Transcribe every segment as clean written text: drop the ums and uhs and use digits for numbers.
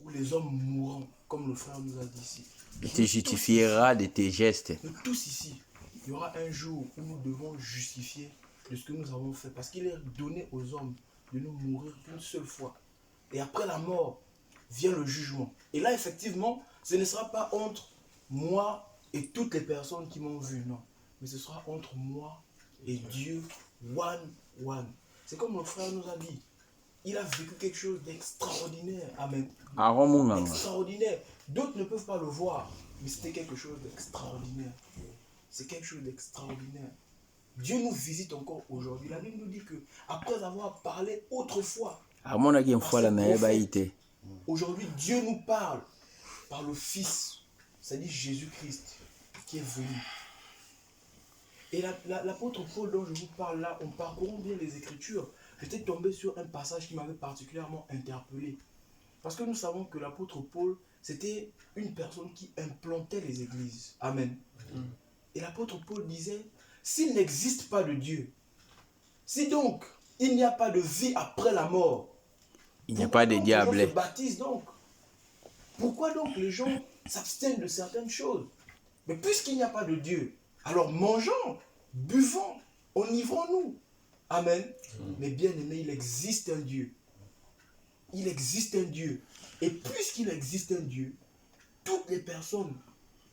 où les hommes mourront, comme le frère nous a dit ici. Il te justifiera de tes gestes. Nous tous ici, il y aura un jour où nous devons justifier de ce que nous avons fait. Parce qu'il est donné aux hommes de nous mourir qu'une seule fois. Et après la mort, vient le jugement. Et là, effectivement, ce ne sera pas entre moi et toutes les personnes qui m'ont vu, non. Mais ce sera entre moi et Dieu, one. C'est comme le frère nous a dit. Il a vécu quelque chose d'extraordinaire. Amen. Extraordinaire. D'autres ne peuvent pas le voir, mais c'était quelque chose d'extraordinaire. C'est quelque chose d'extraordinaire. Dieu nous visite encore aujourd'hui. La Bible nous dit que après avoir parlé autrefois, aujourd'hui Dieu nous parle par le Fils, c'est-à-dire Jésus-Christ, qui est venu. Et l'apôtre Paul dont je vous parle là, en parcourant bien les Écritures, j'étais tombé sur un passage qui m'avait particulièrement interpellé. Parce que nous savons que l'apôtre Paul, c'était une personne qui implantait les églises. Amen. Et l'apôtre Paul disait, s'il n'existe pas de Dieu, si donc il n'y a pas de vie après la mort, il n'y a pas de diable. Les gens se baptisent donc. Pourquoi donc les gens s'abstiennent de certaines choses? Mais puisqu'il n'y a pas de Dieu, alors mangeons, buvons, enivrons-nous. Amen. Mais bien aimé, il existe un Dieu. Il existe un Dieu. Et puisqu'il existe un Dieu, toutes les personnes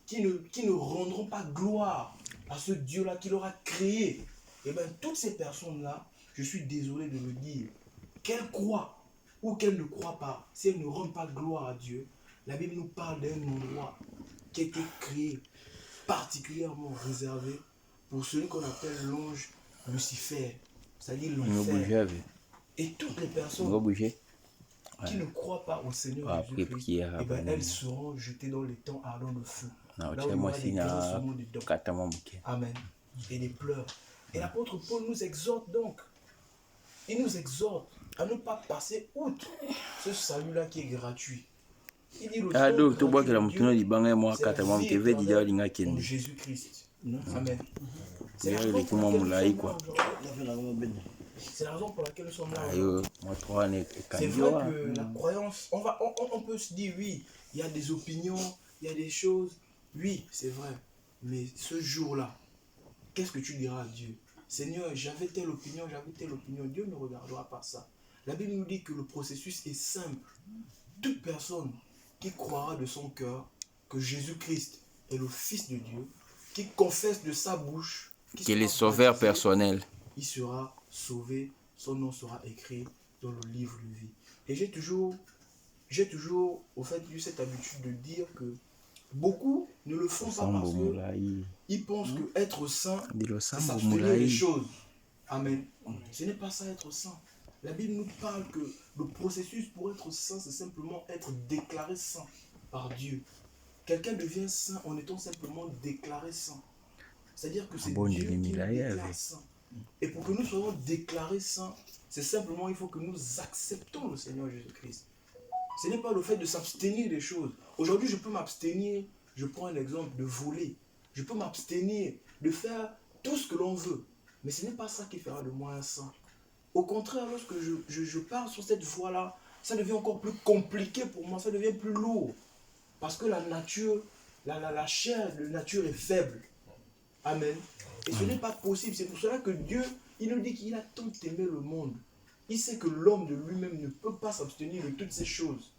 qui ne rendront pas gloire à ce Dieu-là qui leur a créé, et bien toutes ces personnes-là, je suis désolé de le dire, qu'elles croient ou qu'elles ne croient pas, si elles ne rendent pas gloire à Dieu, la Bible nous parle d'un endroit qui a été créé, particulièrement réservé pour celui qu'on appelle l'ange Lucifer, c'est-à-dire l'enfer. Et toutes les personnes qui ne croient pas au Seigneur Jésus-Christ, eh ben, elles seront jetées dans les temps ardents de feu. Là où il y aura des grincements de dents. Amen. Et des pleurs. Et l'apôtre Paul nous exhorte donc. Il nous exhorte à ne pas passer outre ce salut-là qui est gratuit. Il dit le don gratuit de Dieu, c'est en Jésus-Christ. Amen. C'est la raison pour laquelle nous sommes là. C'est vrai que la croyance, on peut se dire oui, il y a des opinions, il y a des choses. Oui, c'est vrai. Mais ce jour-là, qu'est-ce que tu diras à Dieu? Seigneur, j'avais telle opinion. Dieu ne regardera pas ça. La Bible nous dit que le processus est simple. Toute personne qui croira de son cœur que Jésus-Christ est le Fils de Dieu, qui confesse de sa bouche qu'il est sauveur personnel, il sera sauvé, son nom sera écrit dans le livre de vie. Et j'ai toujours au fait eu cette habitude de dire que beaucoup ne le font pas parce qu'ils pensent que être saint, c'est s'abstenir des choses. Amen. Ce n'est pas ça être saint. La Bible nous parle que le processus pour être saint, c'est simplement être déclaré saint par Dieu. Quelqu'un devient saint en étant simplement déclaré saint. C'est-à-dire que c'est Dieu qui nous déclare saint. Et pour que nous soyons déclarés saints, c'est simplement il faut que nous acceptons le Seigneur Jésus-Christ. Ce n'est pas le fait de s'abstenir des choses. Aujourd'hui, je peux m'abstenir, je prends un exemple, de voler. Je peux m'abstenir de faire tout ce que l'on veut. Mais ce n'est pas ça qui fera de moi un saint. Au contraire, lorsque je pars sur cette voie-là, ça devient encore plus compliqué pour moi, ça devient plus lourd. Parce que la nature, la chair de nature est faible. Amen. Et ce n'est pas possible. C'est pour cela que Dieu, il nous dit qu'il a tant aimé le monde. Il sait que l'homme de lui-même ne peut pas s'abstenir de toutes ces choses.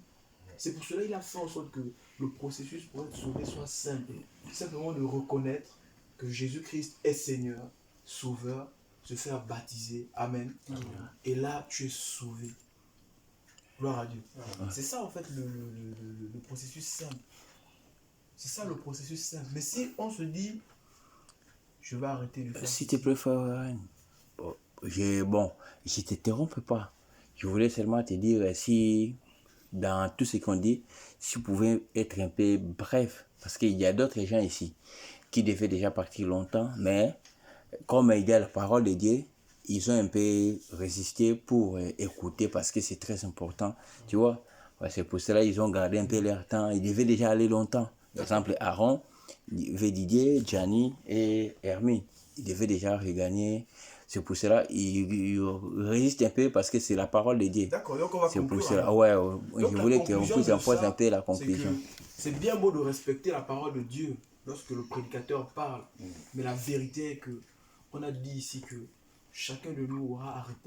C'est pour cela qu'il a fait en sorte que le processus pour être sauvé soit simple. Simplement de reconnaître que Jésus-Christ est Seigneur, Sauveur, se faire baptiser. Amen. Et là, tu es sauvé. Gloire à Dieu. C'est ça en fait le processus simple. C'est ça le processus simple. Mais si on se dit, je vais arrêter de faire. S'il te plaît, frère, je t'interromps pas. Je voulais seulement te dire si, dans tout ce qu'on dit, si vous pouvez être un peu bref, parce qu'il y a d'autres gens ici qui devaient déjà partir longtemps, mais comme il y a la parole de Dieu, ils ont un peu résisté pour écouter parce que c'est très important, tu vois. C'est pour cela qu'ils ont gardé un peu leur temps. Ils devaient déjà aller longtemps. Par exemple, Aaron, Didier, Gianni et Hermine, ils devaient déjà regagner C'est pour cela il résiste un peu parce que c'est la parole de Dieu. D'accord, donc on va C'est pour conclure. cela. Alors. Ouais, Donc, je la voulais conclusion qu'on de pose ça, un peu la c'est que conclusion. c'est bien beau de respecter la parole de Dieu lorsque le prédicateur parle. Mais la vérité est que on a dit ici que chacun de nous aura à répondre